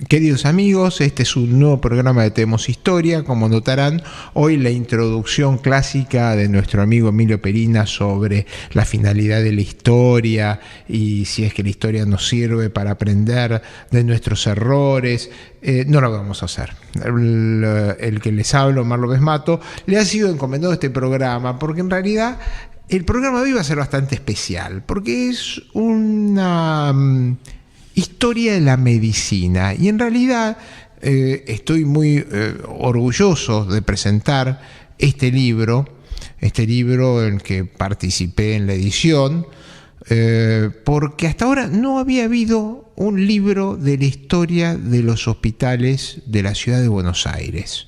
Queridos amigos, este es un nuevo programa de Tenemos Historia. Como notarán, hoy la introducción clásica de nuestro amigo Emilio Perina sobre la finalidad de la historia y si es que la historia nos sirve para aprender de nuestros errores. No lo vamos a hacer. El que les hablo, Omar López Mato, le ha sido encomendado este programa porque en realidad el programa de hoy va a ser bastante especial porque es una historia de la medicina y en realidad estoy muy orgulloso de presentar este libro en que participé en la edición, porque hasta ahora no había habido un libro de la historia de los hospitales de la ciudad de Buenos Aires.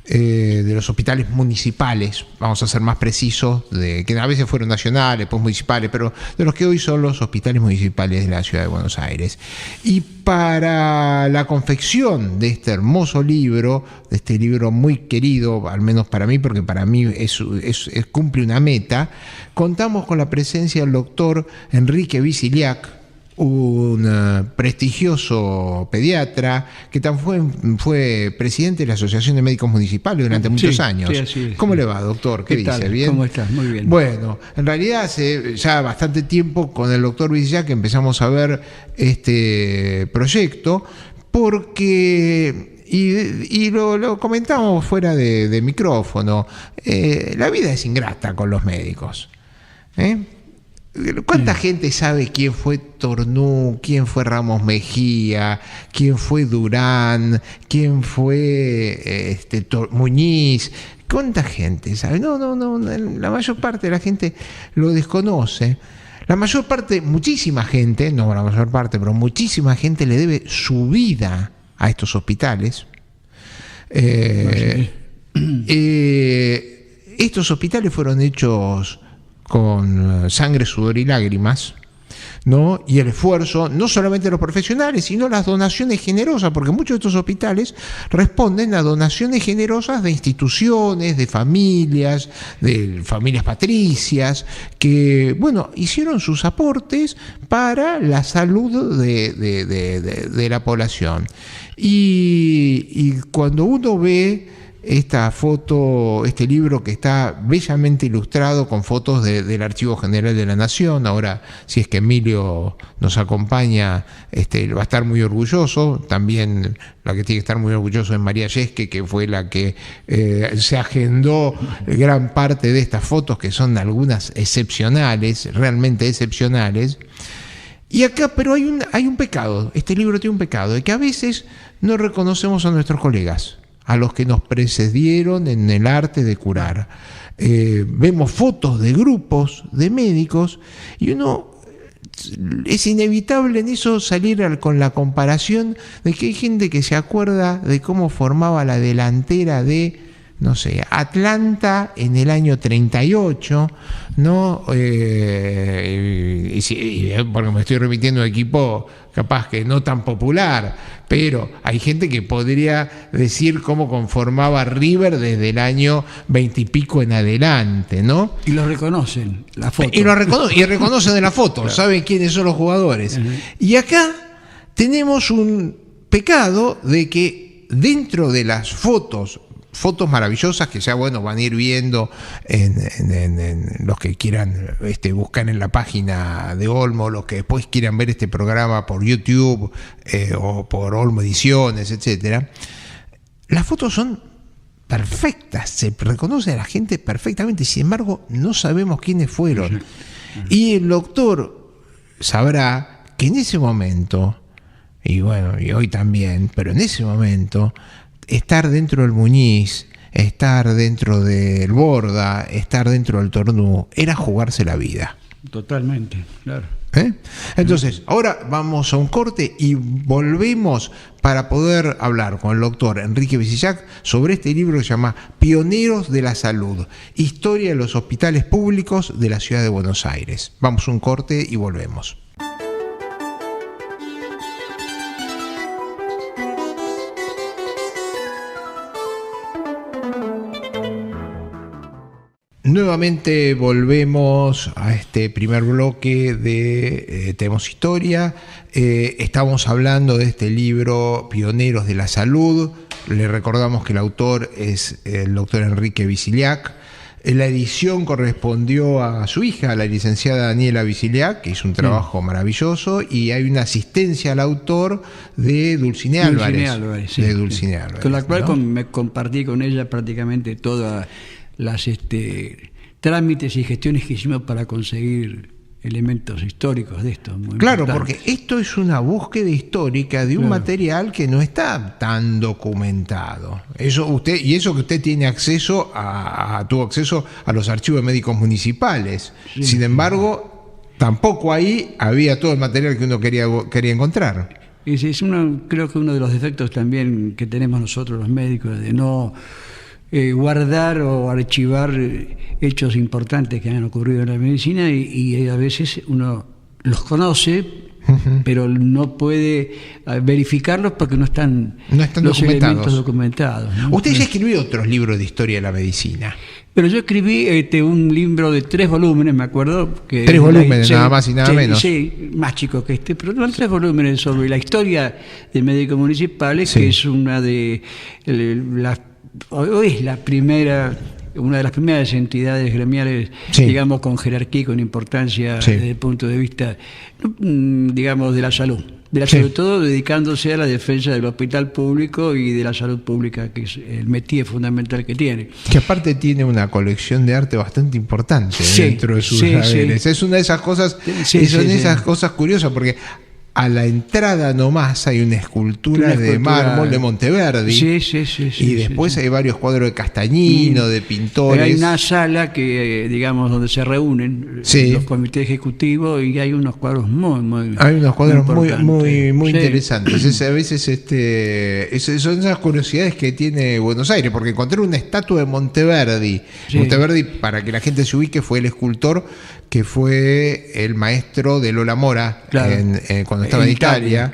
De los hospitales municipales, vamos a ser más precisos, que a veces fueron nacionales, pues municipales, pero de los que hoy son los hospitales municipales de la ciudad de Buenos Aires. Y para la confección de este hermoso libro, de este libro muy querido, al menos para mí, porque para mí cumple una meta, contamos con la presencia del doctor Enrique Viciliac, un prestigioso pediatra que fue presidente de la Asociación de Médicos Municipales durante muchos años. Sí, ¿cómo le va, doctor? ¿Qué dice? Tal? ¿Bien? ¿Cómo estás? Muy bien. Bueno, en realidad hace ya bastante tiempo con el doctor Viciliac que empezamos a ver este proyecto porque... Y lo comentamos fuera de micrófono. La vida es ingrata con los médicos. ¿Cuánta gente sabe quién fue Tornú, quién fue Ramos Mejía, quién fue Durán, quién fue Muñiz? ¿Cuánta gente sabe? No, la mayor parte de la gente lo desconoce. La mayor parte, muchísima gente, no la mayor parte, pero muchísima gente le debe su vida a estos hospitales. Estos hospitales fueron hechos con sangre, sudor y lágrimas, ¿no? Y el esfuerzo, no solamente de los profesionales, sino las donaciones generosas, porque muchos de estos hospitales responden a donaciones generosas de instituciones, de familias patricias, que, bueno, hicieron sus aportes para la salud de la población. Y cuando uno ve esta foto, este libro que está bellamente ilustrado con fotos del Archivo General de la Nación, ahora si es que Emilio nos acompaña, va a estar muy orgulloso. También la que tiene que estar muy orgulloso es María Yesque, que fue la que se agendó gran parte de estas fotos, que son algunas excepcionales, realmente excepcionales. Y acá, pero hay un pecado, este libro tiene un pecado, de que a veces no reconocemos a nuestros colegas, a los que nos precedieron en el arte de curar. Vemos fotos de grupos de médicos y uno es inevitable en eso salir con la comparación de que hay gente que se acuerda de cómo formaba la delantera de, no sé, Atlanta en el año 38, ¿no? Porque me estoy remitiendo a un equipo capaz que no tan popular, pero hay gente que podría decir cómo conformaba River desde el año 20 y pico en adelante, ¿no? Y lo reconocen, la foto. Y reconocen de la foto, claro. Saben quiénes son los jugadores. Uh-huh. Y acá tenemos un pecado de que dentro de las fotos maravillosas que ya, bueno, van a ir viendo en los que quieran buscar en la página de Olmo, los que después quieran ver este programa por YouTube o por Olmo Ediciones, etcétera. Las fotos son perfectas, se reconoce a la gente perfectamente, sin embargo no sabemos quiénes fueron. Y el doctor sabrá que en ese momento, y bueno, y hoy también, pero en ese momento, estar dentro del Muñiz, estar dentro del Borda, estar dentro del Tornú, era jugarse la vida. Totalmente, claro. Entonces, ahora vamos a un corte y volvemos para poder hablar con el doctor Enrique Viciliac sobre este libro que se llama Pioneros de la Salud, Historia de los Hospitales Públicos de la Ciudad de Buenos Aires. Vamos a un corte y volvemos. Nuevamente volvemos a este primer bloque de Tenemos Historia. Estamos hablando de este libro Pioneros de la Salud. Le recordamos que el autor es el doctor Enrique Viciliac. La edición correspondió a su hija, la licenciada Daniela Viciliac, que hizo un trabajo maravilloso, y hay una asistencia al autor de Dulcinea Álvarez. Sí, de Dulcinea Álvarez, con la cual ¿no? me compartí con ella prácticamente todas las trámites y gestiones que hicimos para conseguir elementos históricos de esto. Claro, porque esto es una búsqueda histórica de un material que no está tan documentado. Eso que usted tiene acceso tuvo acceso a los archivos médicos municipales. Sí. Sin embargo, tampoco ahí había todo el material que uno quería encontrar. Creo que uno de los defectos también que tenemos nosotros los médicos, de no guardar o archivar hechos importantes que han ocurrido en la medicina, y a veces uno los conoce, pero no puede verificarlos porque no están los elementos documentados, ¿no? Usted ya escribió otros libros de historia de la medicina. Pero yo escribí un libro de 3 volúmenes, me acuerdo. 3 volúmenes, nada más y nada menos. Sí, más chico que pero 3 volúmenes sobre la historia de médicos municipales, que es una de las... Hoy es una de las primeras entidades gremiales, digamos, con jerarquía y con importancia desde el punto de vista, digamos, de la salud. Sobre todo dedicándose a la defensa del hospital público y de la salud pública, que es el métier fundamental que tiene. Que aparte tiene una colección de arte bastante importante dentro de sus saberes. Es una de esas cosas, esas cosas curiosas, porque a la entrada nomás hay una escultura de mármol de Monteverdi. Y después hay varios cuadros de Castañino, de pintores. Hay una sala que, digamos, donde se reúnen los comités ejecutivos, y hay unos cuadros muy muy interesantes. A veces son esas curiosidades que tiene Buenos Aires, porque encontré una estatua de Monteverdi. Monteverdi, para que la gente se ubique, fue el escultor que fue el maestro de Lola Mora cuando estaba en Italia.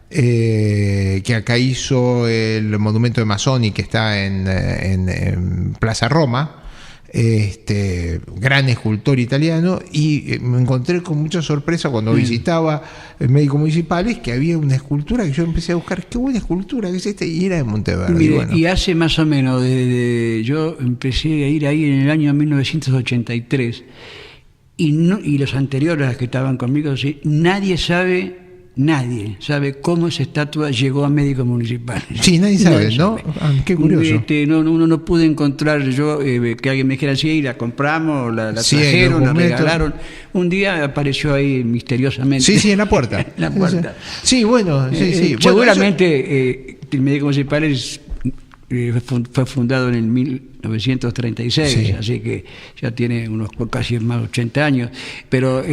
Que acá hizo el monumento de Mazzoni, que está en Plaza Roma. Gran escultor italiano, y me encontré con mucha sorpresa cuando visitaba médicos municipales que había una escultura que yo empecé a buscar. Qué buena escultura que es y era de Monteverdi. Mire, y hace más o menos, yo empecé a ir ahí en el año 1983, y los anteriores, las que estaban conmigo, nadie sabe cómo esa estatua llegó a médicos municipales. Sí, nadie sabe, ¿no? Qué curioso. Uno no pude encontrar que alguien me dijera, la compramos, la trajeron, la regalaron. Un día apareció ahí misteriosamente. Sí, en la puerta. Sí, bueno, sí. Seguramente el médico municipal fue fundado en el 1936, así que ya tiene unos casi más de 80 años, pero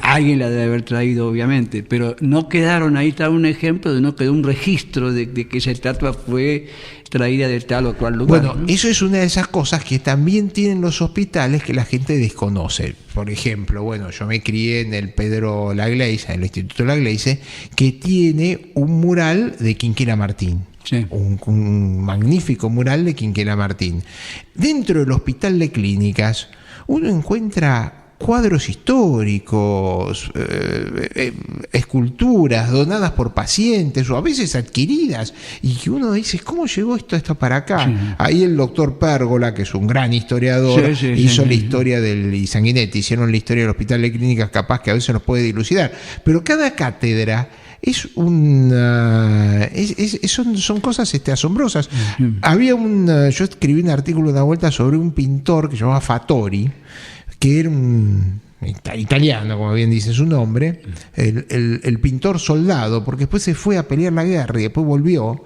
alguien la debe haber traído, obviamente, pero no quedaron, ahí está un ejemplo, no quedó un registro de que esa estatua fue traída de tal o cual lugar. Bueno, eso es una de esas cosas que también tienen los hospitales que la gente desconoce. Por ejemplo, yo me crié en el Pedro Lagleize, en el Instituto Lagleize, que tiene un mural de Quinquela Martín. Un magnífico mural de Quinquela Martín. Dentro del Hospital de Clínicas uno encuentra cuadros históricos, esculturas donadas por pacientes o a veces adquiridas, y que uno dice, ¿cómo llegó esto para acá? Ahí el doctor Pérgola, que es un gran historiador, hizo la historia y Sanguinetti hicieron la historia del Hospital de Clínicas, capaz que a veces nos puede dilucidar, pero cada cátedra son cosas asombrosas. Había yo escribí un artículo una vuelta sobre un pintor que se llamaba Fattori, que era un italiano, como bien dice su nombre, el pintor soldado, porque después se fue a pelear la guerra y después volvió,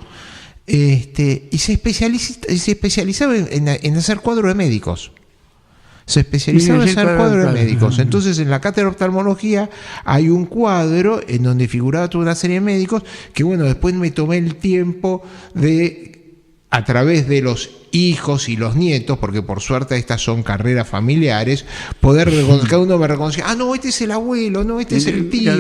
y se especializaba en hacer cuadros de médicos. Se especializaba en hacer cuadros de médicos. Entonces, en la cátedra de oftalmología hay un cuadro en donde figuraba toda una serie de médicos que, después me tomé el tiempo de, a través de los hijos y los nietos, porque por suerte estas son carreras familiares, poder cada uno me reconocía, no, este es el abuelo, no, este es el tío.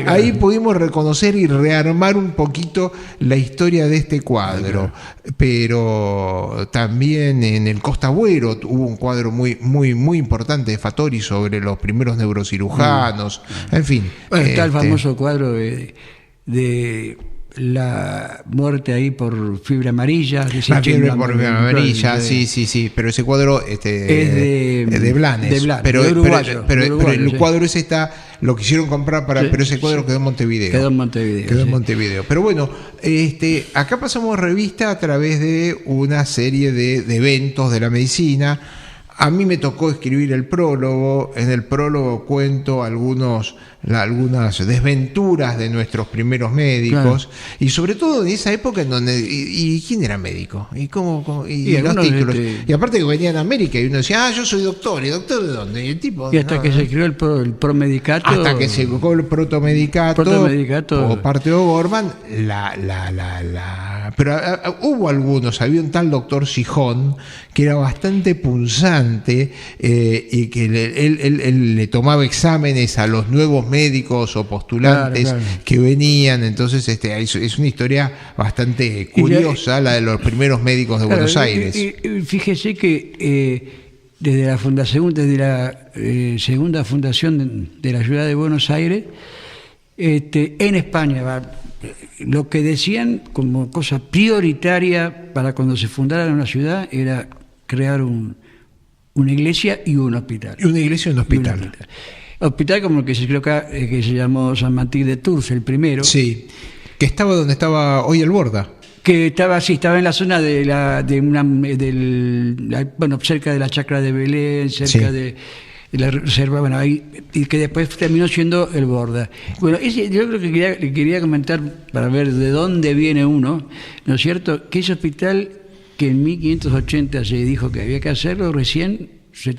Ahí pudimos reconocer y rearmar un poquito la historia de este cuadro. Pero también en el Costa Agüero hubo un cuadro muy, muy, muy importante de Fattori sobre los primeros neurocirujanos. En fin. Bueno, está el famoso cuadro de la muerte ahí por fiebre amarilla. La fiebre por fiebre amarilla, sí, pero ese cuadro es de Blanes. Pero el cuadro ese lo quisieron comprar pero ese cuadro quedó en Montevideo. Quedó en Montevideo. Pero bueno, acá pasamos revista a través de una serie de eventos de la medicina. A mí me tocó escribir el prólogo. En el prólogo cuento algunas desventuras de nuestros primeros médicos, y sobre todo en esa época en donde y quién era médico y cómo y los títulos, y aparte que venían a América y uno decía yo soy doctor. ¿Y doctor de dónde? Y el tipo, hasta que se creó el promedicato, hasta que se creó el protomedicato o parte de O'Gorman, pero hubo algunos. Había un tal doctor Sijón que era bastante punzante, y que él le tomaba exámenes a los nuevos médicos o postulantes que venían. Entonces es una historia bastante curiosa, la de los primeros médicos de Buenos Aires. Fíjese que desde la segunda fundación de la ciudad de Buenos Aires, en España, lo que decían como cosa prioritaria para cuando se fundara una ciudad era crear una iglesia y un hospital. Y una iglesia y un hospital. Hospital como el que se creó acá, que se llamó San Martín de Tours, el primero. Sí, que estaba donde estaba hoy el Borda. Que estaba en la zona cerca de la chacra de Belén, cerca de la reserva, ahí, y que después terminó siendo el Borda. Bueno, yo creo que le quería comentar para ver de dónde viene uno, ¿no es cierto? Que ese hospital que en 1580 se dijo que había que hacerlo, recién se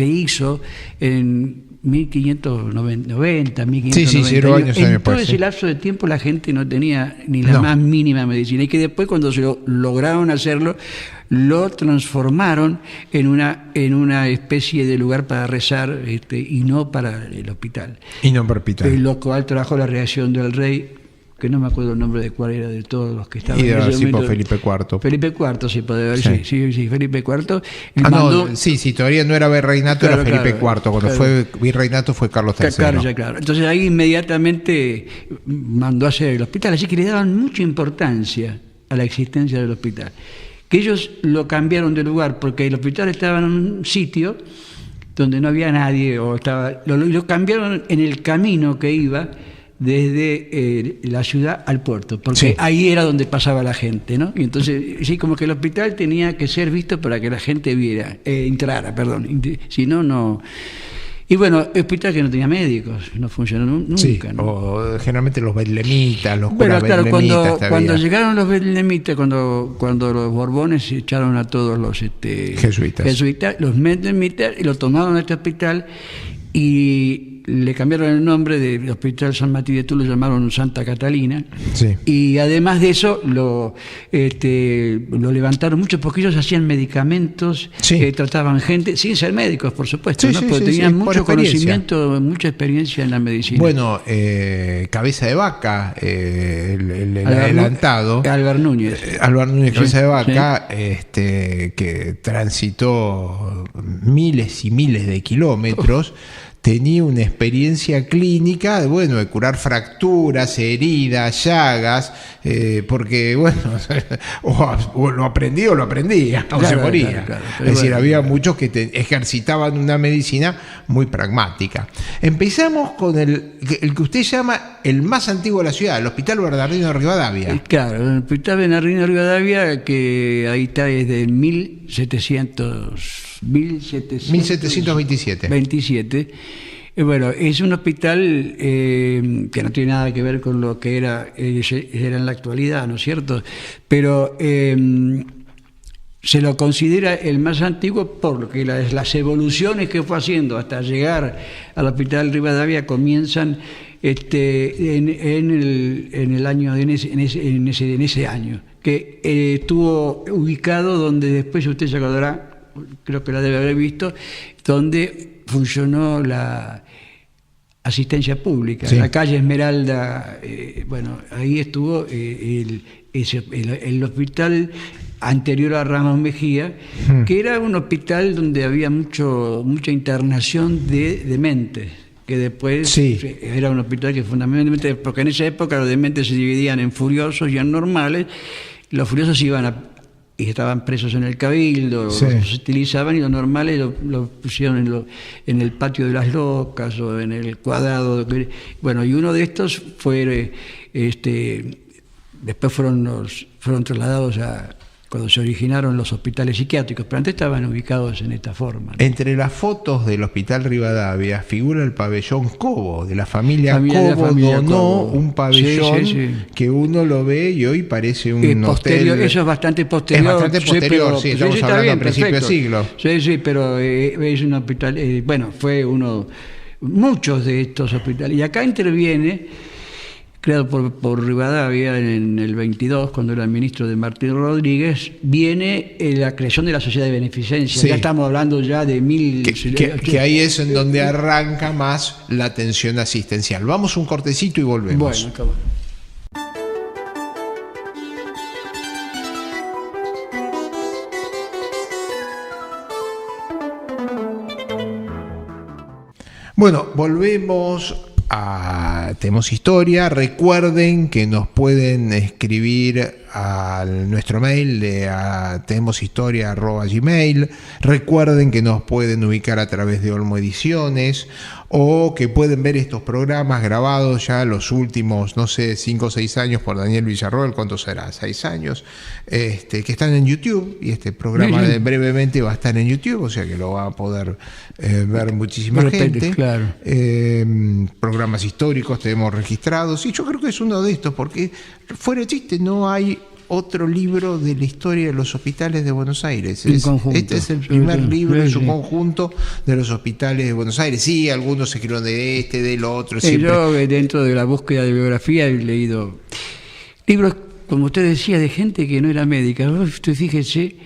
hizo en 1590, 1590. 0 años en todo ese lapso de tiempo la gente no tenía ni la más mínima medicina, y que después cuando lograron hacerlo, lo transformaron en una especie de lugar para rezar, y no para el hospital. Lo cual trajo la reacción del rey, que no me acuerdo el nombre de cuál era de todos los que estaban. Y Felipe IV. Felipe IV, sí, puede haber, sí, Felipe IV. Todavía no era virreinato, era Felipe IV. Cuando fue virreinato fue Carlos III. Claro. Entonces ahí inmediatamente mandó a hacer el hospital, así que le daban mucha importancia a la existencia del hospital. Que ellos lo cambiaron de lugar, porque el hospital estaba en un sitio donde no había nadie, lo cambiaron en el camino que iba desde la ciudad al puerto, porque ahí era donde pasaba la gente, ¿no? Y entonces, como que el hospital tenía que ser visto para que la gente entrara, si no. Y bueno, el hospital que no tenía médicos, no funcionó nunca, ¿no? O generalmente los betlemitas, los curas betlemitas. Cuando llegaron los betlemitas, cuando los Borbones echaron a todos los jesuitas, los betlemitas, y lo tomaron a este hospital y le cambiaron el nombre del Hospital San Martín de Tours, lo llamaron Santa Catalina, y además de eso lo levantaron mucho, porque ellos hacían medicamentos, trataban gente sin ser médicos, por supuesto, porque tenían mucho conocimiento, mucha experiencia en la medicina. Bueno, Cabeza de Vaca, el adelantado Álvaro Núñez, Cabeza de Vaca, que transitó miles y miles de kilómetros, tenía una experiencia clínica de curar fracturas, heridas, llagas, porque o lo aprendía o se moría. Es decir, había muchos que ejercitaban una medicina muy pragmática. Empezamos con el que usted llama el más antiguo de la ciudad, el Hospital Bernardino de Rivadavia. Claro, el Hospital Bernardino de Rivadavia, que ahí está desde 1727. Bueno, es un hospital que no tiene nada que ver con lo que era en la actualidad, ¿no es cierto? Pero se lo considera el más antiguo porque las evoluciones que fue haciendo hasta llegar al Hospital Rivadavia comienzan en ese año, que estuvo ubicado donde después usted se acordará, creo que la debe haber visto, donde funcionó la asistencia pública, sí. La calle Esmeralda, bueno, ahí estuvo el hospital anterior a Ramos Mejía, que era un hospital donde había mucha internación de dementes, que después sí. Era un hospital que fundamentalmente, porque en esa época los dementes se dividían en furiosos y en normales. Los furiosos iban y estaban presos en el cabildo, sí. Los utilizaban, y los normales los pusieron en el patio de las locas o en el cuadrado. Bueno, y uno de estos fue, después fueron trasladados cuando se originaron los hospitales psiquiátricos, pero antes estaban ubicados en esta forma, ¿no? Entre las fotos del Hospital Rivadavia figura el pabellón Cobo, de la familia Cobo, donó Cobo. Un pabellón sí. que uno lo ve y hoy parece un posterior, hotel. Eso es bastante posterior. Es bastante posterior, sí, estamos hablando bien, a principios de siglo. Sí, pero es un hospital, fue muchos de estos hospitales. Y acá interviene, creado por Rivadavia en el 22, cuando era el ministro de Martín Rodríguez, viene la creación de la Sociedad de Beneficencia. Sí. Ya estamos hablando ya de que ahí es en donde arranca más la atención asistencial. Vamos un cortecito y volvemos. Bueno, acabamos. Bueno, volvemos a Tenemos Historia. Recuerden que nos pueden escribir a nuestro mail de tenemoshistoria@gmail. Recuerden que nos pueden ubicar a través de Olmo Ediciones, o que pueden ver estos programas grabados ya los últimos, 5 o 6 años por Daniel Villarroel. ¿Cuánto será? 6 años, que están en YouTube, y este programa brevemente va a estar en YouTube, o sea que lo va a poder ver muchísima gente. Claro. Programas históricos tenemos registrados, y yo creo que es uno de estos, porque fuera de chiste no hay otro libro de la historia de los hospitales de Buenos Aires. Este es el primer libro en su conjunto de los hospitales de Buenos Aires. Sí, algunos se escribieron del otro. Siempre. Yo, dentro de la búsqueda de biografía, he leído libros, como usted decía, de gente que no era médica. Usted fíjese,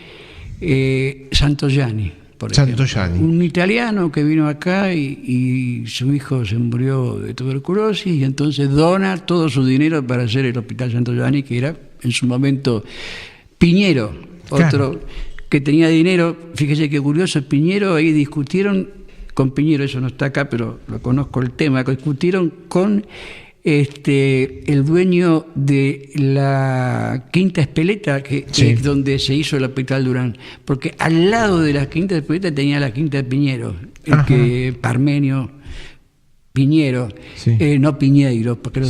Santoyanni, por ejemplo. Santoyanni. Un italiano que vino acá y su hijo se murió de tuberculosis, y entonces dona todo su dinero para hacer el Hospital Santoyanni, que era en su momento Piñero, otro claro. Que tenía dinero. Fíjese qué curioso, Piñero, ahí discutieron con Piñero, eso no está acá, pero lo conozco el tema, discutieron con el dueño de la Quinta Espeleta, que es donde se hizo el Hospital Durán, porque al lado de la Quinta Espeleta tenía la Quinta de Piñero, Parmenio Piñero, no Piñeiro, porque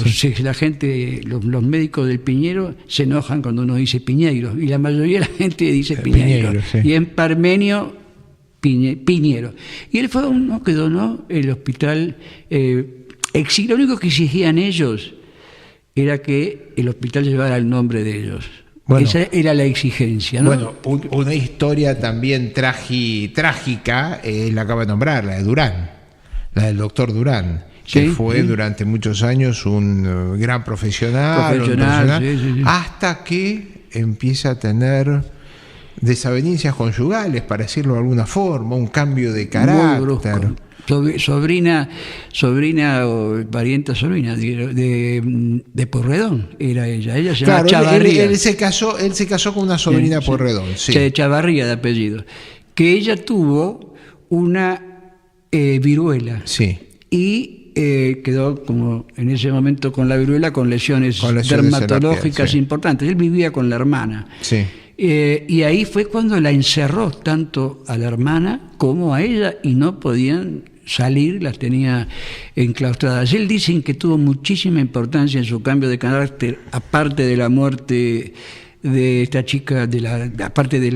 la gente, los médicos del Piñero se enojan cuando uno dice Piñeiro, y la mayoría de la gente dice Piñeiro, y en Parmenio Piñero. Y él fue uno que donó el hospital. Lo único que exigían ellos era que el hospital llevara el nombre de ellos. Bueno, esa era la exigencia, ¿no? Bueno, una historia también trágica la acaba de nombrar, la de Durán, la del doctor Durán, que fue durante muchos años un gran profesional, hasta que empieza a tener desavenencias conyugales, para decirlo de alguna forma, un cambio de carácter. Sobrina o parienta sobrina de Porredón era ella. Ella se llama Chavarría. Él se casó con una sobrina de Porredón. Chavarría de apellido. Que ella tuvo una viruela. Sí. Y quedó como en ese momento con la viruela, con lesiones dermatológicas importantes. Él vivía con la hermana. Sí. Y ahí fue cuando la encerró tanto a la hermana como a ella, y no podían salir, las tenía enclaustradas. Él dicen que tuvo muchísima importancia en su cambio de carácter, aparte de la muerte de esta chica, aparte de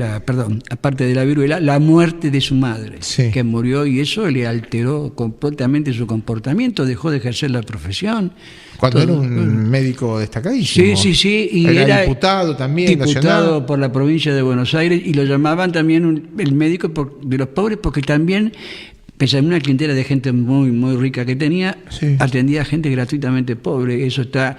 la viruela, la muerte de su madre, que murió, y eso le alteró completamente su comportamiento, dejó de ejercer la profesión. Cuando era un médico destacadísimo. Sí. Y era diputado también. Diputado nacional. por la provincia de Buenos Aires, y lo llamaban también el médico de los pobres, porque también, pese a una clientela de gente muy, muy rica que tenía, atendía a gente gratuitamente pobre. Eso está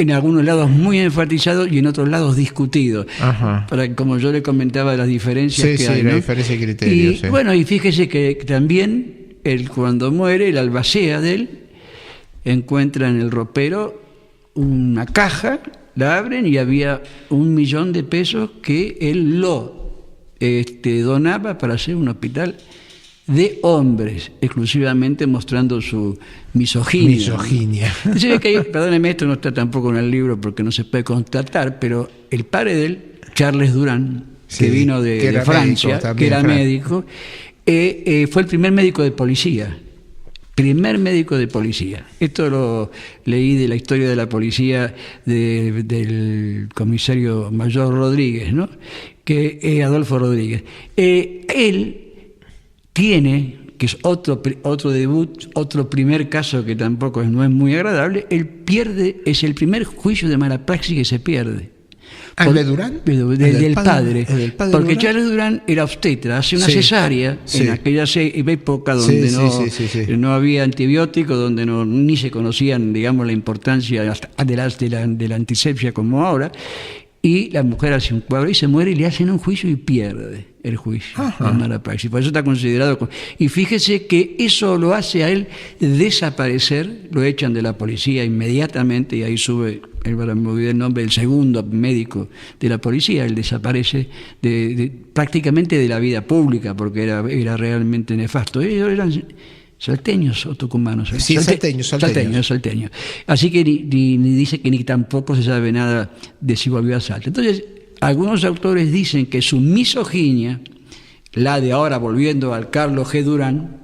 en algunos lados muy enfatizado y en otros lados discutido. Ajá. Como yo le comentaba, las diferencias que hay, la ¿no? diferencia de criterios. Y bueno, y fíjese que también él, cuando muere, el albacea de él encuentra en el ropero una caja, la abren y había 1 millón de pesos que él lo donaba para hacer un hospital de hombres, exclusivamente mostrando su misoginia. Entonces, perdóneme, esto no está tampoco en el libro porque no se puede constatar, pero el padre de él, Charles Durán, que vino de Francia, que era médico, fue el primer médico de policía. Esto lo leí de la historia de la policía del comisario mayor Rodríguez, ¿no? Adolfo Rodríguez. Él tiene, que es otro debut, otro primer caso que tampoco no es muy agradable, es el primer juicio de mala praxis que se pierde. ¿El de Durán? Del padre. Porque Durán. Charles Durán era obstetra, hace una cesárea en aquella época donde no había antibióticos, donde ni se conocían, digamos, la importancia de la antisepsia como ahora. Y la mujer hace un cuadro y se muere y le hacen un juicio y pierde el juicio de mala praxis. Por eso está considerado. Y fíjese que eso lo hace a él desaparecer, lo echan de la policía inmediatamente y ahí sube, me olvidé el nombre, el segundo médico de la policía. Él desaparece prácticamente de la vida pública porque era realmente nefasto. Ellos eran salteños o tucumanos. Sí, salteños. Así que ni dice que ni tampoco se sabe nada de si volvió a Salta. Entonces, algunos autores dicen que su misoginia, la de ahora volviendo al Carlos G. Durán,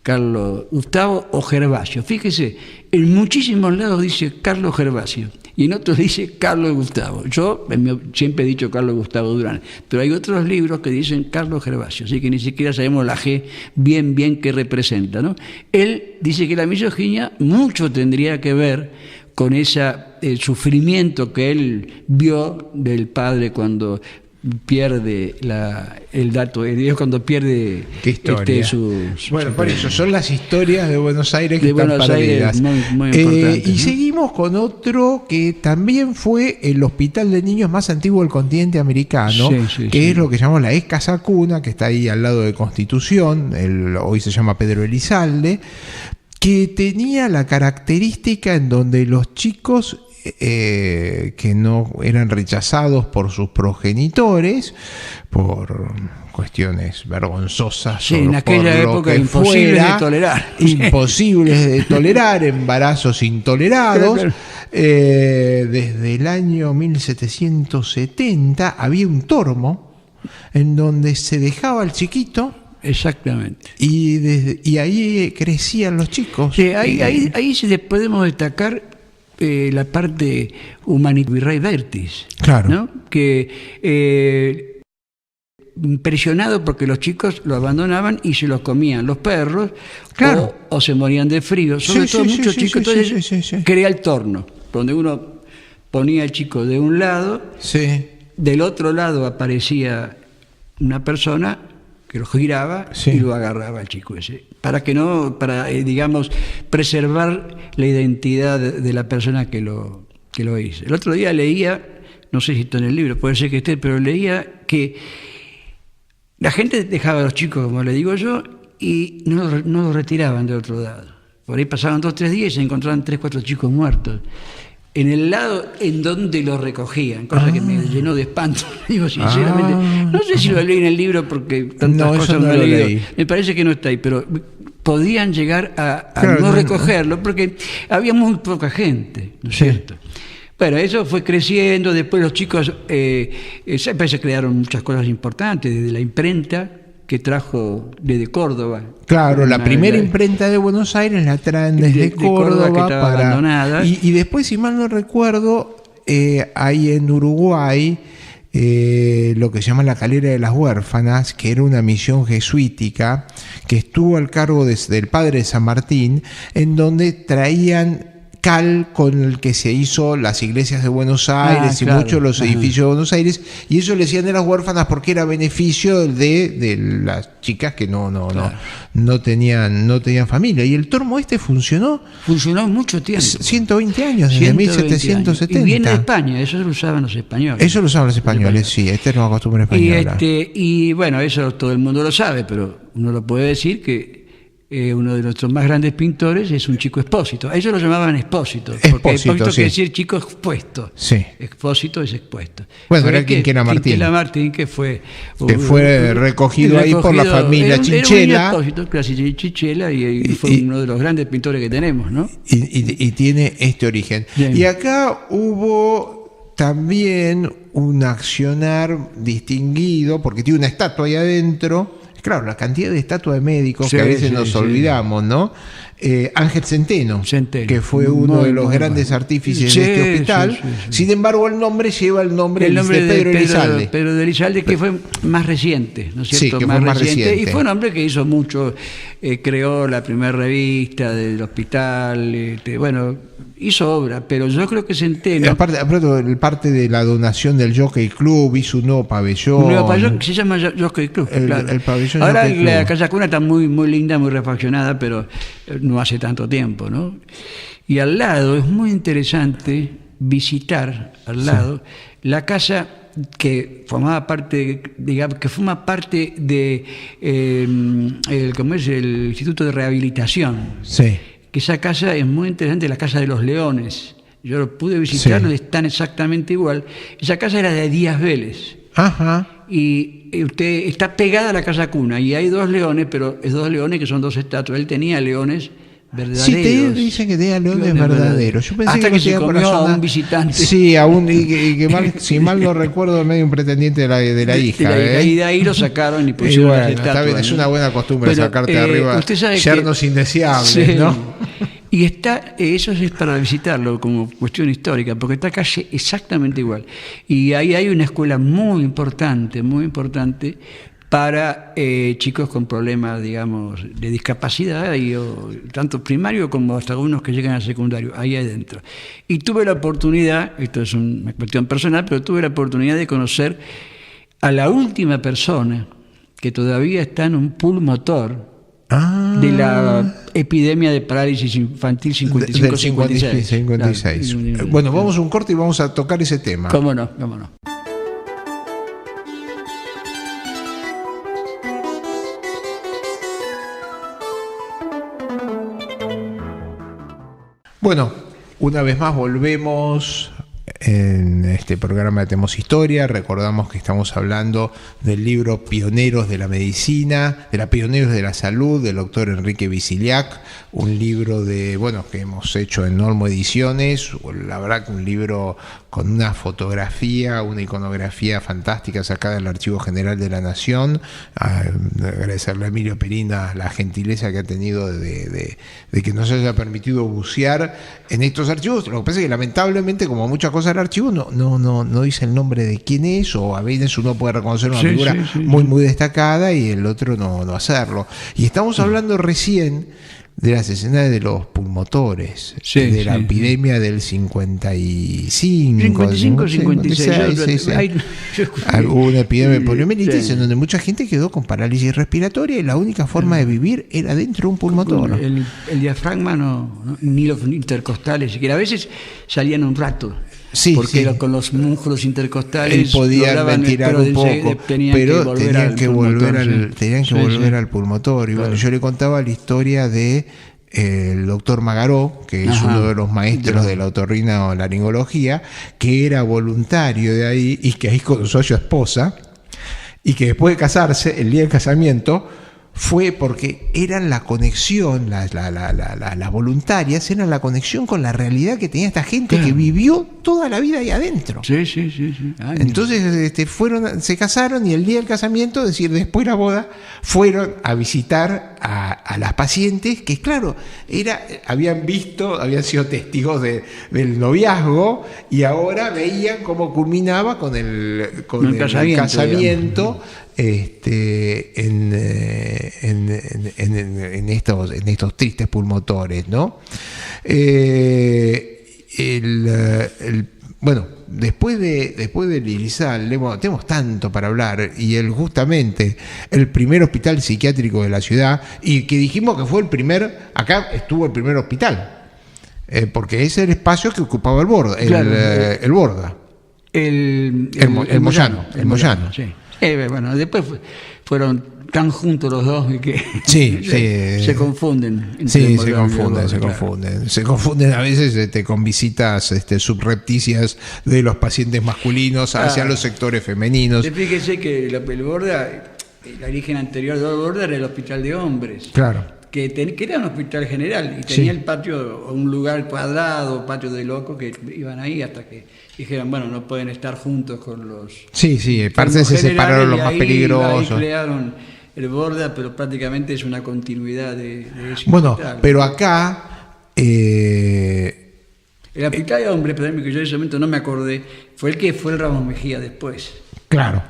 Carlos Gustavo o Gervasio. Fíjese, en muchísimos lados dice Carlos Gervasio y en otros dice Carlos Gustavo. Yo siempre he dicho Carlos Gustavo Durán, pero hay otros libros que dicen Carlos Gervasio, así que ni siquiera sabemos la G bien qué representa, ¿no? Él dice que la misoginia mucho tendría que ver con el sufrimiento que él vio del padre cuando pierde el dato, cuando pierde ¿qué historia? Bueno, por eso son las historias de Buenos Aires que están perdidas. Muy importantes, y ¿no? seguimos con otro que también fue el hospital de niños más antiguo del continente americano, que es lo que llamamos la ex Casa Cuna, que está ahí al lado de Constitución, hoy se llama Pedro Elizalde, que tenía la característica en donde los chicos que no eran rechazados por sus progenitores por cuestiones vergonzosas, en aquella época imposibles de tolerar, embarazos intolerados. Claro. Desde el año 1770 había un tormo en donde se dejaba al chiquito. Exactamente. Y ahí crecían los chicos. Sí, ahí podemos destacar la parte humanitaria de Virrey Vértiz, claro, ¿no? Que impresionado porque los chicos lo abandonaban y se los comían los perros, claro, o se morían de frío, sobre todo muchos chicos. Entonces crea el torno, donde uno ponía al chico de un lado, del otro lado aparecía una persona que lo giraba y lo agarraba al chico ese, para digamos, preservar la identidad de la persona que lo hizo. El otro día leía, no sé si está en el libro, puede ser que esté, pero leía que la gente dejaba a los chicos, como le digo yo, y no los retiraban del otro lado. Por ahí pasaban 2 o 3 días y se encontraban 3 o 4 chicos muertos en el lado en donde los recogían, cosa que me llenó de espanto, digo sinceramente. No sé si lo leí en el libro porque tantas cosas no he leído. Leí. Me parece que no está ahí, pero podían llegar a no recogerlo porque había muy poca gente, ¿no es cierto? Bueno, eso fue creciendo, después los chicos, se crearon muchas cosas importantes, desde la imprenta que trajo desde Córdoba. Claro, la primera imprenta de Buenos Aires la traen desde Córdoba, que estaba abandonada. Y después, si mal no recuerdo, hay en Uruguay lo que se llama la Calera de las Huérfanas, que era una misión jesuítica que estuvo al cargo del padre de San Martín, en donde traían cal con el que se hizo las iglesias de Buenos Aires y claro, muchos de los edificios de Buenos Aires, y eso le decían de las huérfanas porque era beneficio de las chicas que no tenían familia. Y el tormo funcionó mucho tiempo, 120 años, desde 1770. Y viene de España, eso lo usaban los españoles. Eso lo usaban los españoles, sí, esta es una costumbre española. Y bueno, eso todo el mundo lo sabe, pero uno lo puede decir que uno de nuestros más grandes pintores es un chico Expósito. A ellos lo llamaban Expósito, porque Expósito quiere decir chico expuesto. Sí. Expósito es expuesto. Bueno, era Quinquela Martín. Quinquela Martín, que fue recogido ahí por la familia Chinchilla. Chinchilla, y fue uno de los grandes pintores que tenemos, ¿no? Y tiene este origen. Bien. Y acá hubo también un accionar distinguido, porque tiene una estatua ahí adentro. Claro, la cantidad de estatuas de médicos que a veces nos olvidamos, ¿no? Ángel Centeno, que fue uno de los grandes artífices de este hospital. Sin embargo, el nombre lleva el nombre de Pedro Elizalde. Pedro de Elizalde, que fue más reciente, ¿no es cierto? Sí, que fue más reciente. Y fue un hombre que hizo mucho, creó la primera revista del hospital, hizo obra, pero yo creo que Centeno... Parte de la donación del Jockey Club, hizo un nuevo pabellón. Un nuevo pabellón que se llama Jockey Club. El pabellón ahora Jockey la Club. Casa Cuna está muy, muy linda, muy refaccionada, pero no hace tanto tiempo, ¿no? Y al lado es muy interesante visitar la casa que formaba parte, digamos, que forma parte de ¿cómo es? El Instituto de Rehabilitación. Sí. Que esa casa es muy interesante, la Casa de los Leones. Yo lo pude visitarlo, están exactamente igual. Esa casa era de Díaz Vélez. Ajá. Y usted está pegada a la Casa Cuna y hay dos leones, pero es dos leones que son dos estatuas. Él tenía leones verdaderos. Sí, te dicen que tenía leones verdaderos. Yo pensé hasta que se comió a un visitante. Sí, y que si mal no recuerdo, medio un pretendiente de la hija. Y de ahí lo sacaron y pusieron las estatuas. Es una buena costumbre sacarte arriba yernos indeseables, ¿no? Y eso es para visitarlo como cuestión histórica, porque está calle exactamente igual. Y ahí hay una escuela muy importante para chicos con problemas, digamos, de discapacidad, tanto primario como hasta algunos que llegan al secundario, ahí adentro. Y tuve la oportunidad, esto es una cuestión personal, pero tuve la oportunidad de conocer a la última persona que todavía está en un pulmotor de la epidemia de parálisis infantil 55-56. Claro. Bueno, vamos a un corte y vamos a tocar ese tema. ¿Cómo no? Bueno, una vez más volvemos en este programa de Tenemos Historia. Recordamos que estamos hablando del libro Pioneros de la Medicina, Pioneros de la Salud, del doctor Enrique Viciliac, un libro que hemos hecho en Olmo Ediciones. La verdad que un libro con una fotografía, una iconografía fantástica sacada del Archivo General de la Nación. Agradecerle a Emilio Perina la gentileza que ha tenido de que nos haya permitido bucear en estos archivos. Lo que pasa es que lamentablemente, como muchas cosas del archivo, no dice el nombre de quién es, o a veces uno puede reconocer una figura muy destacada y el otro no hacerlo. Y estamos hablando recién de las escenas de los pulmotores, de la epidemia del 55-56. Hubo una epidemia de poliomielitis en donde mucha gente quedó con parálisis respiratoria y la única forma de vivir era dentro de un pulmotor. El diafragma ni los intercostales, siquiera a veces salían un rato. Porque con los músculos intercostales podían ventilar un poco, pero tenían que volver al pulmotor. Y bueno, yo le contaba la historia de el doctor Magaró, que es uno de los maestros de la otorrinolaringología, que era voluntario de ahí y que ahí conoció a su esposa, y que después de casarse, el día del casamiento, fue porque eran la conexión, las voluntarias eran la conexión con la realidad que tenía esta gente que vivió toda la vida ahí adentro. Entonces se casaron y el día del casamiento, es decir, después de la boda, fueron a visitar a a las pacientes que, claro, habían sido testigos del noviazgo y ahora veían cómo culminaba con el casamiento en estos tristes pulmotores, ¿no? Bueno, después del Irizal tenemos tanto para hablar, y justamente el primer hospital psiquiátrico de la ciudad, y que dijimos que fue acá estuvo el primer hospital, porque ese es el espacio que ocupaba el Borda, el Borda. El Moyano. Sí. Bueno, después fueron tan juntos los dos que se confunden. Sí, se confunden a veces con visitas subrepticias de los pacientes masculinos hacia los sectores femeninos. Fíjese que el Borda, el origen anterior del Borda era el hospital de hombres. Claro. Que era un hospital general y tenía el patio, un lugar cuadrado, patio de locos que iban ahí hasta que dijeron, bueno, no pueden estar juntos con los... Sí, aparte se separaron los más peligrosos. Ahí crearon el Borda, pero prácticamente es una continuidad de ese hospital. Pero acá... El hospital de hombres, que yo en ese momento no me acordé, fue el Ramos Mejía después. Claro,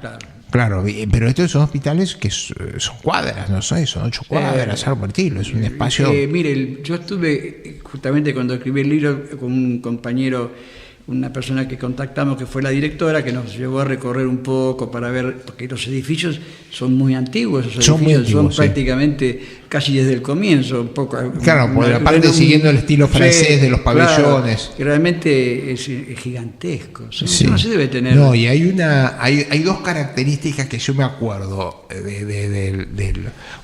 pero estos son hospitales que son cuadras, no sé, son 8 cuadras, algo por el estilo, es un espacio... Mire, yo estuve, justamente cuando escribí el libro, con un compañero, una persona que contactamos que fue la directora, que nos llevó a recorrer un poco para ver, porque los edificios son muy antiguos, son prácticamente casi desde el comienzo, un poco. Claro, por aparte siguiendo el estilo francés de los pabellones. Claro, que realmente es gigantesco. No se debe tener. No, y hay dos características que yo me acuerdo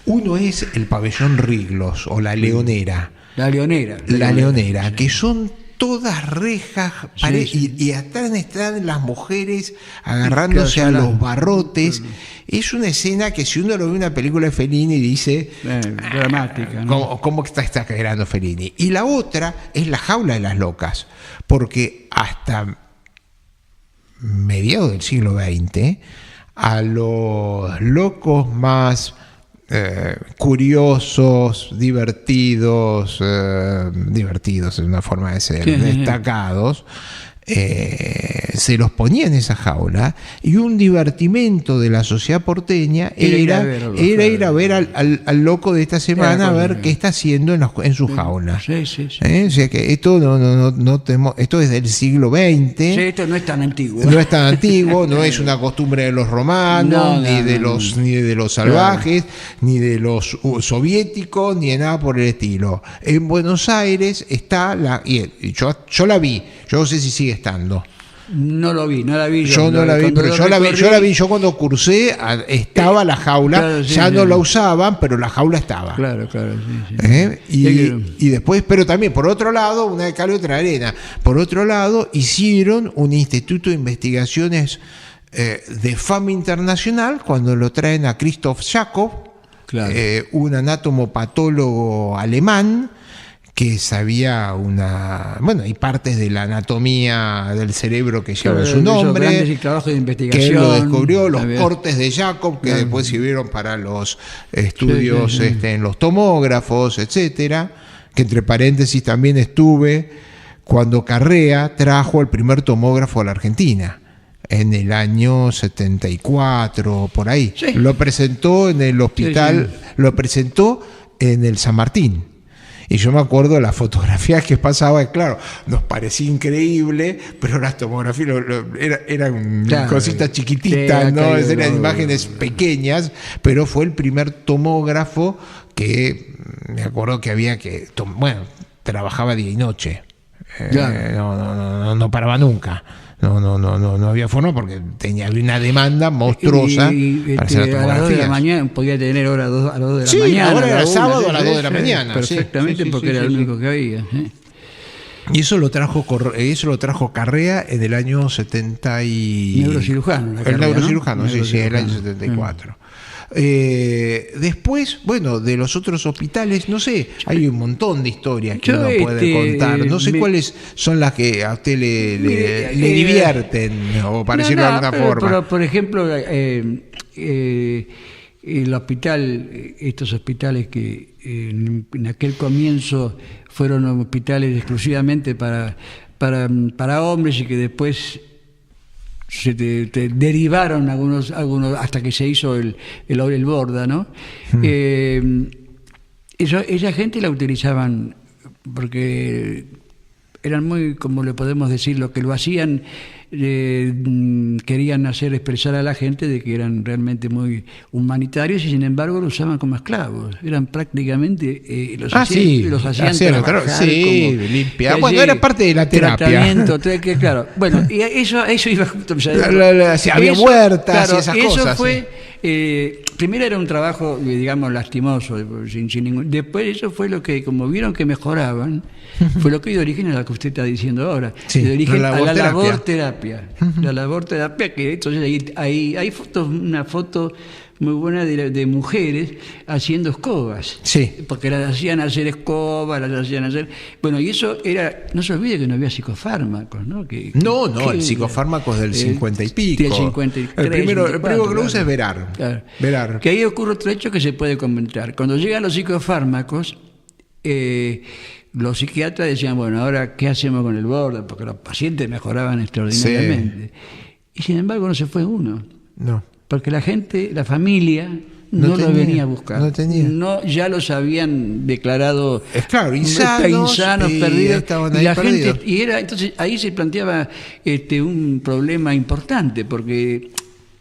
uno es el pabellón Riglos o la Leonera. La Leonera, que son todas rejas, y atrás están las mujeres agarrándose a los barrotes. Es una escena que si uno lo ve en una película de Fellini dice dramática, ¿no? ¿Cómo está exagerando Fellini? Y la otra es la jaula de las locas, porque hasta mediados del siglo XX a los locos más curiosos, divertidos es una forma de ser, destacados, se los ponía en esa jaula, y un divertimento de la sociedad porteña era ir a ver al loco de esta semana, a ver qué está haciendo en su jaula. O sea que esto es del siglo XX. Sí, esto no es tan antiguo. No es una costumbre de los romanos, ni de los salvajes, ni de los soviéticos, ni de nada por el estilo. En Buenos Aires está yo la vi, yo no sé si sigue estando. No la vi. Yo la vi, yo cuando cursé estaba la jaula, no la usaban, pero la jaula estaba. Claro. Y después, pero también, por otro lado, una de cal y otra de arena. Por otro lado, hicieron un instituto de investigaciones de fama internacional cuando lo traen a Christoph Jacob, un anatomopatólogo alemán, que sabía hay partes de la anatomía del cerebro que llevan su nombre, que él lo descubrió, los cortes de Jacob, que después sirvieron para los estudios en los tomógrafos, etcétera, que entre paréntesis también estuve cuando Carrea trajo el primer tomógrafo a la Argentina, en el año 74, por ahí. Lo presentó en el hospital, lo presentó en el San Martín. Y yo me acuerdo de las fotografías que pasaba, y claro, nos parecía increíble, pero las tomografías eran cositas chiquititas, ¿no? Eran imágenes pequeñas, pero fue el primer tomógrafo que me acuerdo que había trabajaba día y noche. No paraba nunca. No había forma porque había una demanda monstruosa para hacer las tomografías. A las 2 de la mañana podía tener hora a las 2 de la mañana. Ahora era sábado a las 2 de la mañana. Perfectamente, porque era el único que había. Y eso lo trajo Carrea en el año 70 y... Neurocirujano. El neurocirujano, el año 74. Después, de los otros hospitales, no sé, hay un montón de historias que uno puede contar. No sé cuáles son las que a usted le divierten, o para decirlo de alguna forma. Pero, por ejemplo, el hospital, estos hospitales que en aquel comienzo fueron hospitales exclusivamente para hombres y que después se derivaron algunos hasta que se hizo el Borda, ¿no? Esa gente la utilizaban porque eran muy, como le podemos decir, lo que lo hacían, querían hacer expresar a la gente de que eran realmente muy humanitarios y sin embargo lo usaban como esclavos. Eran prácticamente los hacían trabajar, limpiar. Bueno, era parte de la terapia. Tratamiento, claro. Bueno, y eso iba justo. Había huertas y esas eso cosas. Fue, primero era un trabajo, digamos, lastimoso, sin ningún. Después eso fue lo que, como vieron que mejoraban, fue lo que dio origen a lo que usted está diciendo ahora. Dio origen a la labor terapia. La labor terapia, que entonces hay fotos, una foto muy buena de mujeres haciendo escobas. Sí. Porque las hacían hacer escobas, las hacían hacer. Bueno, y eso era. No se olvide que no había psicofármacos, ¿no? El psicofármaco es del 50 y pico. Del 53. El primero que lo usa es Verar. Claro. Verar. Que ahí ocurre otro hecho que se puede comentar. Cuando llegan los psicofármacos, los psiquiatras decían, bueno, ahora, ¿qué hacemos con el Borda? Porque los pacientes mejoraban extraordinariamente. Y sin embargo no se fue uno. No. Porque la gente, la familia, no lo venía a buscar. No tenía. Ya los habían declarado insanos, perdidos. Y la gente, entonces ahí se planteaba un problema importante, porque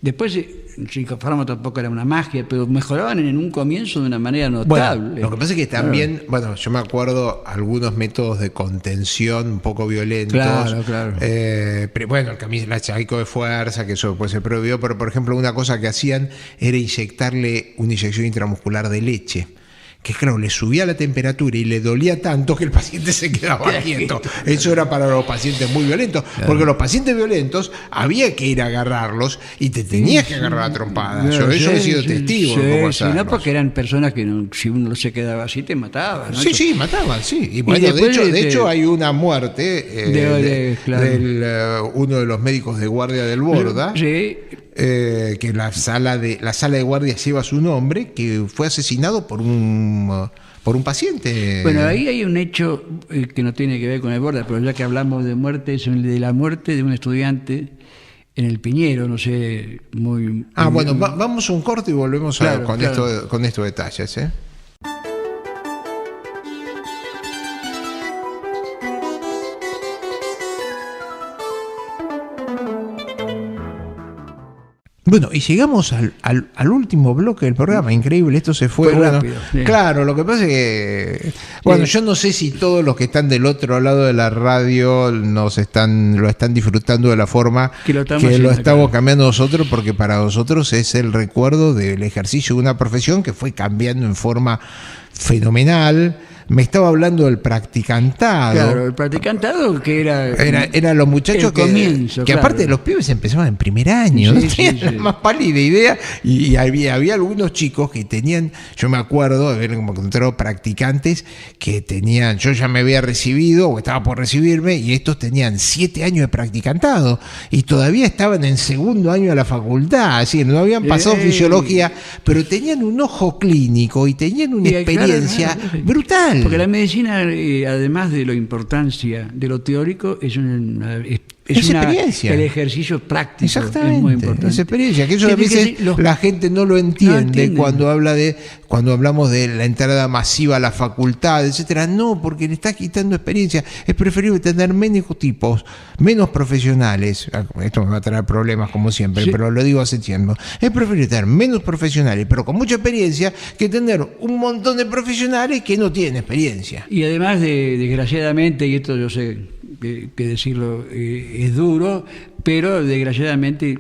después el psicofármaco tampoco era una magia, pero mejoraban en un comienzo de una manera notable. Bueno, lo que pasa es que también, yo me acuerdo algunos métodos de contención un poco violentos. Claro. La chaleco de fuerza, que eso después se prohibió, pero por ejemplo una cosa que hacían era inyectarle una inyección intramuscular de leche, que claro, le subía la temperatura y le dolía tanto que el paciente se quedaba quieto. Eso era para los pacientes muy violentos, porque los pacientes violentos había que ir a agarrarlos y te tenías que agarrar a trompadas. Yo he sido testigo de cómo hacerlo. No, porque eran personas que si uno se quedaba así te mataban, ¿no? Sí, mataban, sí. Y bueno, de hecho hay una muerte de uno de los médicos de guardia del Borda. Sí. Que la sala de guardia lleva su nombre, que fue asesinado por un paciente. Bueno, ahí hay un hecho que no tiene que ver con el Borda, pero ya que hablamos de muerte, es el de la muerte de un estudiante en el Piñero, no sé, muy... vamos a un corte y volvemos con estos detalles, ¿eh? Bueno, y llegamos al último bloque del programa, increíble, esto se fue rápido. Sí. Claro, lo que pasa es que, yo no sé si todos los que están del otro lado de la radio lo están disfrutando de la forma que lo estamos cambiando nosotros, porque para nosotros es el recuerdo del ejercicio de una profesión que fue cambiando en forma fenomenal. Me estaba hablando del practicantado. Claro, el practicantado que era los muchachos que aparte los pibes empezaban en primer año, no tenían la más pálida idea, y había algunos chicos que tenían, yo me acuerdo de haber encontrado practicantes que tenían, yo ya me había recibido o estaba por recibirme, y estos tenían 7 años de practicantado y todavía estaban en segundo año de la facultad, así no habían pasado fisiología, pero tenían un ojo clínico y tenían una experiencia brutal. Porque la medicina, además de la importancia de lo teórico, es experiencia. El ejercicio práctico. Exactamente, es muy importante. Es experiencia, que eso a veces la gente no lo entiende cuando hablamos de la entrada masiva a la facultad, etcétera. No, porque le está quitando experiencia. Es preferible tener menos tipos, menos profesionales. Esto me va a traer problemas como siempre, pero lo digo hace tiempo. Es preferible tener menos profesionales, pero con mucha experiencia, que tener un montón de profesionales que no tienen experiencia. Y además, desgraciadamente, y esto yo sé que decirlo es duro, pero desgraciadamente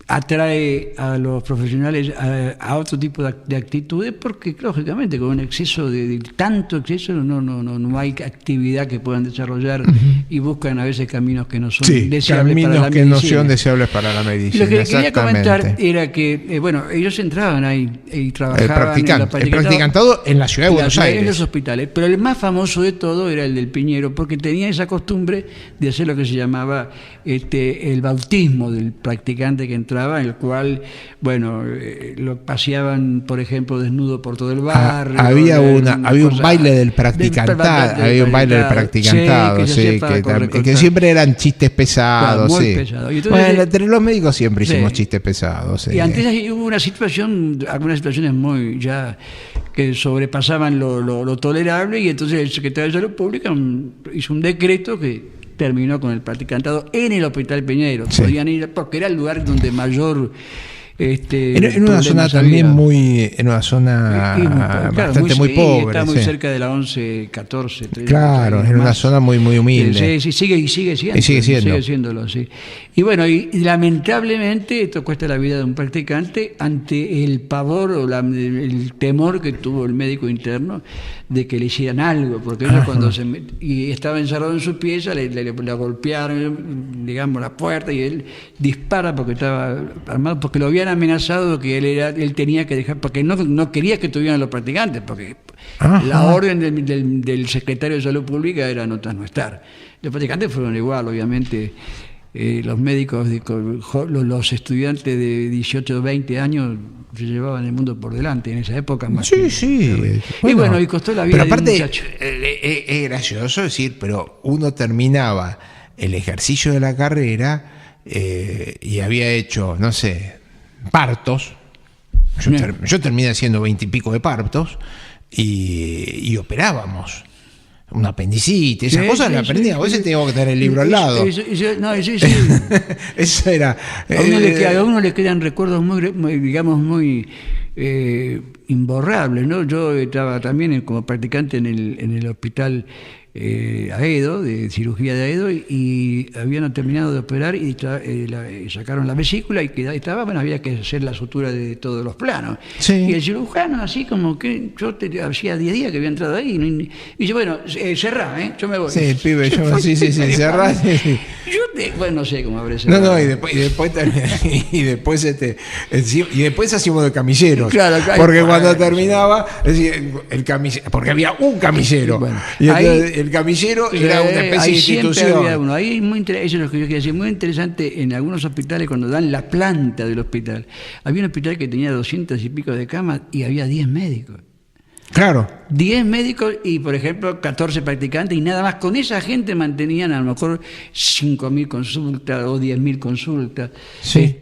atrae a los profesionales a otro tipo de actitudes, porque lógicamente con un exceso de tanto exceso no hay actividad que puedan desarrollar, y buscan a veces caminos que no son deseables para la medicina. Que no son deseables para la medicina. Lo que quería comentar era que ellos entraban ahí y trabajaban el practicantado en la ciudad de Buenos Aires, en los hospitales, pero el más famoso de todo era el del Piñero, porque tenía esa costumbre de hacer lo que se llamaba el bautismo del practicante que entraba encontraba, en el cual, bueno, lo paseaban, por ejemplo, desnudo por todo el barrio. Había un baile del practicantado, que siempre eran chistes pesados. Claro, muy pesados. Entonces, bueno, entre los médicos siempre hicimos chistes pesados. Y antes hubo algunas situaciones muy ya que sobrepasaban lo tolerable, y entonces el secretario de Salud Pública hizo un decreto que terminó con el practicantado en el Hospital Peñeiro. Sí. Podían ir porque era el lugar donde mayor... en una zona también en una zona bastante muy pobre. Está muy cerca de la 11, 14, 13. Claro, en una zona muy humilde. Sí, sigue siéndolo, sí. Y bueno, y lamentablemente esto cuesta la vida de un practicante ante el pavor o el temor que tuvo el médico interno de que le hicieran algo, porque ellos cuando y estaba encerrado en su pieza, le golpearon, digamos, la puerta, y él dispara porque estaba armado, porque lo habían amenazado que él tenía que dejar, porque no quería que tuvieran los practicantes, porque la orden del secretario de Salud Pública era no estar. Los practicantes fueron igual, obviamente. Los médicos, los estudiantes de 18 o 20 años se llevaban el mundo por delante en esa época. Sí. Bueno, y costó la vida. Pero aparte, de un muchacho. Es gracioso decir, pero uno terminaba el ejercicio de la carrera y había hecho, no sé, partos. Yo terminé haciendo 20 y pico de partos y operábamos. Un apendicitis, esas cosas las aprendí. A veces tengo que tener el libro al lado. Eso era. A uno le quedan recuerdos muy imborrables, ¿no? Yo estaba también como practicante en el hospital Aedo, de cirugía de Aedo, y habían terminado de operar y sacaron la vesícula y estaba, bueno, había que hacer la sutura de todos los planos. Sí. Y el cirujano, así como que yo hacía 10 días que había entrado ahí, y yo, bueno, cerrá, yo me voy. Sí, pibe, cerrá. Bueno, no sé cómo habré cerrado. Y después hacíamos de camilleros. Claro, porque cuando terminaba, el camillero, porque había un camillero. Bueno, y entonces, el camillero era una especie de institución. Había uno. Ahí es eso es lo que yo quería decir. Muy interesante, en algunos hospitales, cuando dan la planta del hospital, había un hospital que tenía 200 y pico de camas y había 10 médicos. Claro. 10 médicos y, por ejemplo, 14 practicantes, y nada más. Con esa gente mantenían a lo mejor 5.000 consultas o 10.000 consultas. Sí.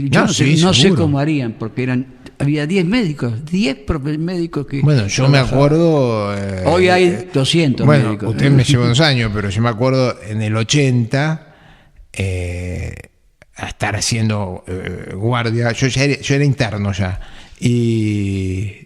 Yo no sé cómo harían, porque había 10 médicos, 10 médicos que... Bueno, yo me acuerdo... hoy hay 200 médicos. Usted me lleva unos años, pero yo me acuerdo en el 80... a estar haciendo guardia. Yo era interno ya. Y...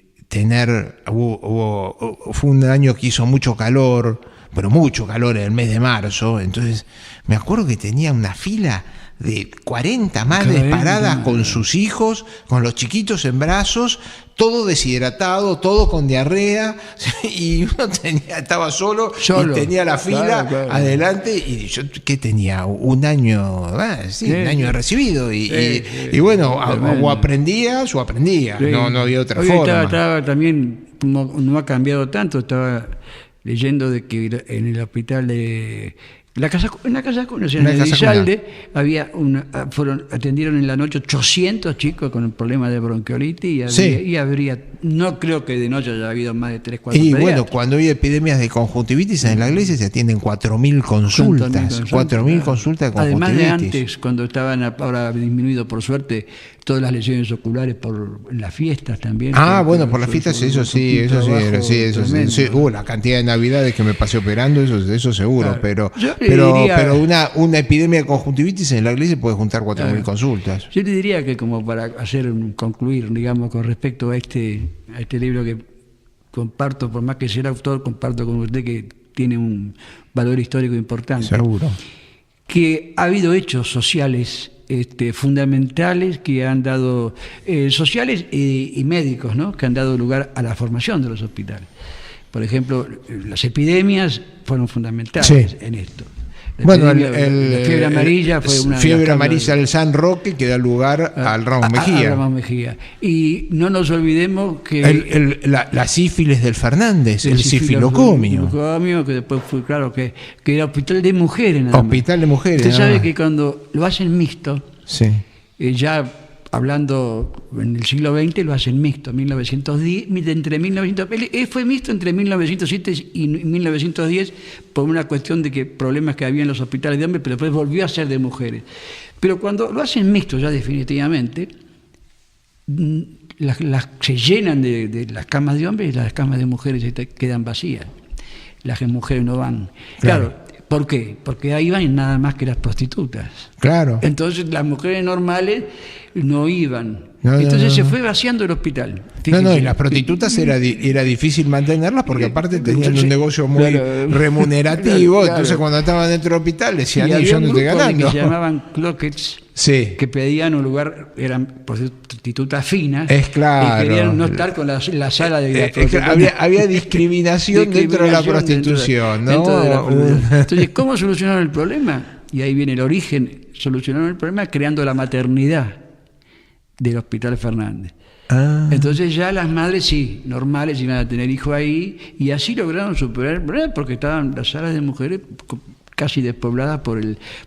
fue un año que hizo mucho calor, pero mucho calor en el mes de marzo. Entonces me acuerdo que tenía una fila de 40 madres paradas con sus hijos, con los chiquitos en brazos, todo deshidratado, todo con diarrea, y uno estaba solo y tenía la fila adelante, y yo que tenía un año, un año de recibido, y bueno, o aprendías o aprendías, no había otra forma. Estaba también, no ha cambiado tanto, estaba leyendo de que en el hospital de... En la casa en Elizalde atendieron en la noche 800 chicos con el problema de bronquiolitis, y habría, no creo que de noche haya habido más de 3, 4 pediatras. Bueno, cuando hay epidemias de conjuntivitis en la iglesia se atienden 4.000 consultas. 4.000 consultas de conjuntivitis. Además de antes, cuando estaban, ahora disminuido por suerte, todas las lesiones oculares por las fiestas también. Por las fiestas, eso sí. La cantidad de navidades que me pasé operando, eso seguro, claro. Pero una epidemia de conjuntivitis en la iglesia puede juntar 4.000 consultas. Yo te diría que, como para concluir, digamos, con respecto a este libro que comparto, por más que sea el autor, comparto con usted que tiene un valor histórico importante. Seguro. Que ha habido hechos sociales fundamentales que han dado, sociales y médicos, ¿no?, que han dado lugar a la formación de los hospitales. Por ejemplo, las epidemias fueron fundamentales en esto. La fiebre amarilla fue una... Fiebre amarilla del San Roque, que da lugar al Ramón Mejía. Y no nos olvidemos que... la sífilis del Fernández, el sifilocomio. Que después fue, claro, que era hospital de mujeres. Hospital de mujeres. Usted sabe que cuando lo hacen mixto, ya hablando en el siglo XX, lo hacen mixto, 1910, fue mixto entre 1907 y 1910 por una cuestión de que problemas que había en los hospitales de hombres, pero después volvió a ser de mujeres. Pero cuando lo hacen mixto ya definitivamente, se llenan de las camas de hombres y las camas de mujeres quedan vacías. Las mujeres no van. Claro. ¿Por qué? Porque ahí van nada más que las prostitutas. Claro. Entonces las mujeres normales no iban. Entonces se fue vaciando el hospital. Fíjense. Y las prostitutas era difícil mantenerlas porque aparte tenían un negocio muy remunerativo. Entonces cuando estaban dentro del hospital decían, yo no estoy ganando. Que se llamaban cloquets, que pedían un lugar, eran prostitutas finas. Es claro. Y querían no estar con la sala de la prostituta. Había discriminación dentro de la prostitución. Dentro de la prostitución. Entonces, ¿cómo solucionaron el problema? Y ahí viene el origen. Solucionaron el problema creando la maternidad del Hospital Fernández. Entonces ya las madres sí, normales, iban a tener hijos ahí, y así lograron superar el problema porque estaban las salas de mujeres casi despobladas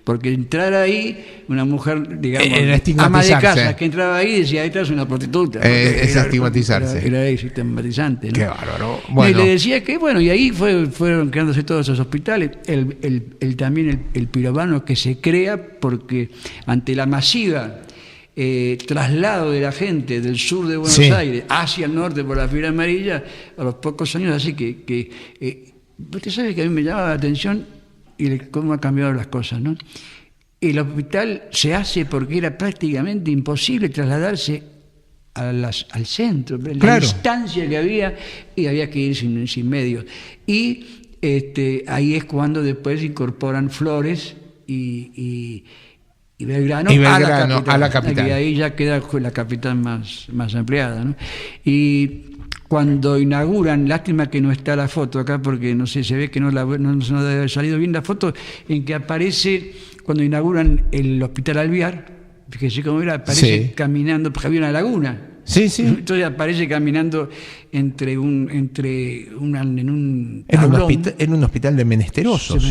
porque entrar ahí una mujer, digamos, ama de casa que entraba ahí y decía, esta es una prostituta. Es estigmatizarse. Era estigmatizante, ¿no? Qué bárbaro. Bueno. Y le decía que, y ahí fueron creándose todos esos hospitales. También el pirobano que se crea porque ante la masiva traslado de la gente del sur de Buenos Aires hacia el norte por la fibra amarilla, a los pocos años, así que usted sabe que a mí me llama la atención y cómo han cambiado las cosas, ¿no? El hospital se hace porque era prácticamente imposible trasladarse al centro, la distancia que había, y había que ir sin medios. Y ahí es cuando después incorporan Flores y Belgrano, a la capital. Y ahí ya queda la capital más ampliada, ¿no? Y cuando inauguran, lástima que no está la foto acá porque no sé, se ve que no debe haber salido bien la foto, en que aparece cuando inauguran el Hospital Alvear, fíjese cómo era, aparece caminando, porque había una laguna. Entonces aparece caminando en un hospital de menesterosos.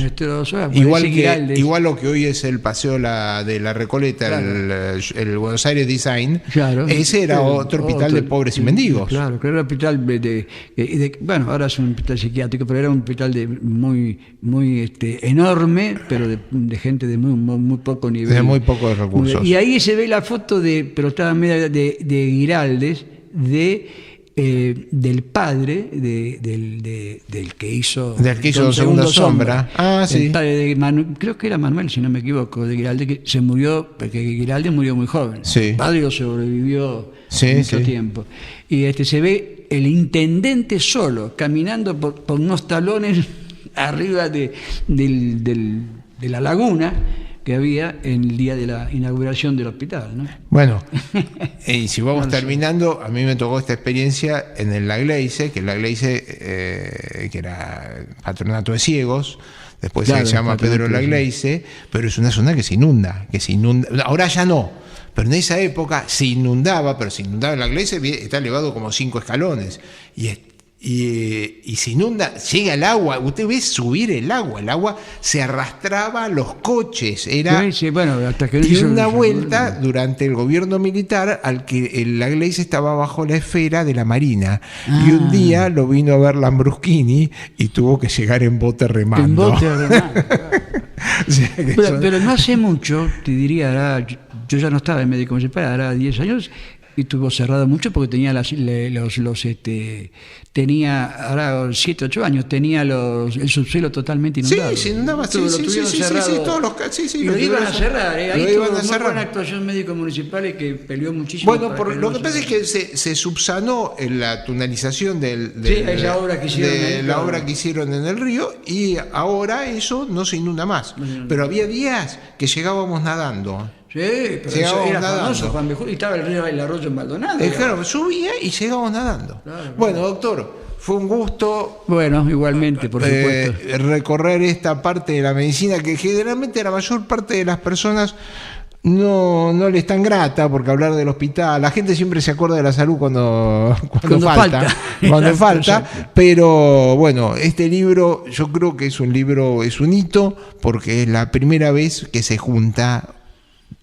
Igual lo que hoy es el paseo de la Recoleta, el Buenos Aires Design. Ese era otro hospital de pobres y mendigos. Claro, era un hospital ahora es un hospital psiquiátrico, pero era un hospital muy enorme, pero de gente de muy poco nivel. De muy pocos recursos. Y ahí se ve la foto pero estaba media de Giraldes, del padre del que hizo Segunda Sombra. El padre de creo que era Manuel, si no me equivoco, de Giraldes, que se murió, porque Giraldes murió muy joven. El padre lo sobrevivió mucho tiempo. Y se ve el intendente solo, caminando por unos talones arriba de la laguna que había en el día de la inauguración del hospital, ¿no? Bueno, y si vamos terminando, a mí me tocó esta experiencia en el La Gleize, que que era patronato de ciegos, después se llama Pedro La Gleize, pero es una zona que se inunda, ahora ya no, pero en esa época se inundaba La Gleize, está elevado como 5 escalones, y se inunda, llega el agua, usted ve subir el agua se arrastraba a los coches, hasta que dio una vuelta durante el gobierno militar al que La Gleize estaba bajo la esfera de la Marina, y un día lo vino a ver Lambruschini y tuvo que llegar en bote remando. Pero no hace mucho, te diría, yo ya no estaba en médico municipal, hará 10 años, y estuvo cerrado mucho porque tenía tenía ahora 7, 8 años, tenía el subsuelo totalmente inundado. Se inundaba, todos los y lo iban a cerrar, ahí tuvo una buena actuación médico municipal que peleó muchísimo. Bueno, lo que pasa es que se subsanó en la tunelización la obra que hicieron en el río, y ahora eso no se inunda más. Pero había días que llegábamos nadando. Sí, pero era famoso, Juan Bejuy, y estaba el arroyo en Maldonado. Claro, subía y llegábamos nadando. Bueno, doctor, fue un gusto. Bueno, igualmente, por supuesto. Recorrer esta parte de la medicina que generalmente la mayor parte de las personas no le es tan grata, porque hablar del hospital, la gente siempre se acuerda de la salud cuando falta, pero bueno, este libro yo creo que es un hito, porque es la primera vez que se junta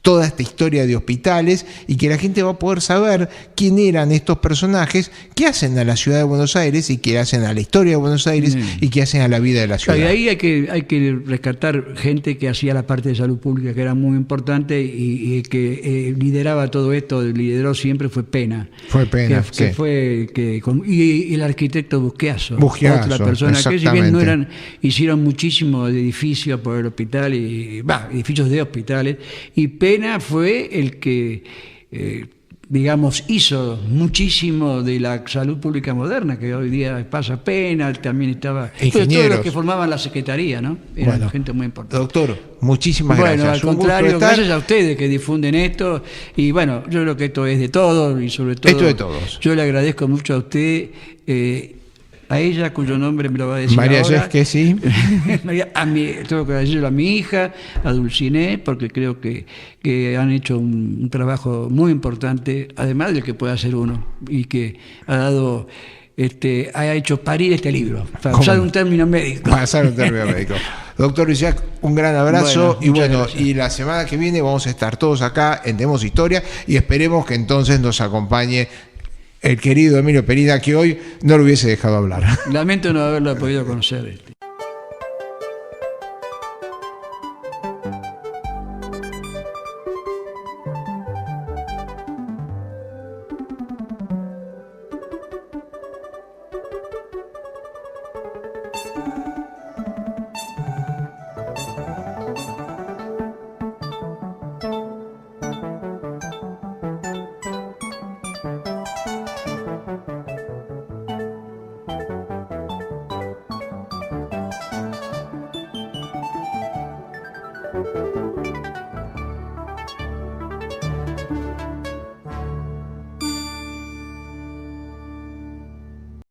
toda esta historia de hospitales y que la gente va a poder saber quién eran estos personajes, qué hacen a la ciudad de Buenos Aires y qué hacen a la historia de Buenos Aires y qué hacen a la vida de la ciudad. Y ahí hay que rescatar gente que hacía la parte de salud pública, que era muy importante y que lideraba todo esto, lideró siempre, fue Pena. Fue Pena, y el arquitecto Busquiazo, otra persona que si bien no hicieron muchísimos edificios por el hospital, edificios de hospitales, y Pena fue el que digamos, hizo muchísimo de la salud pública moderna, que hoy día pasa Pena, también estaba... Todos los que formaban la secretaría, ¿no? Eran gente muy importante. Doctor, muchísimas gracias. Bueno, al contrario, gracias a ustedes que difunden esto, y bueno, yo creo que esto es de todos, y sobre todo... Esto de todos. Yo le agradezco mucho a usted... a ella, cuyo nombre me lo va a decir María ahora. Yesque, sí. Tengo que decirlo a mi hija, a Dulciné, porque creo que han hecho un trabajo muy importante, además del que puede hacer uno, y que ha dado... ha hecho parir este libro, para usar un término médico. Para usar un término médico. Doctor Isaac, un gran abrazo. Y la semana que viene vamos a estar todos acá en Demos Historia y esperemos que entonces nos acompañe el querido Emilio Perina, que hoy no lo hubiese dejado hablar. Lamento no haberlo podido conocer.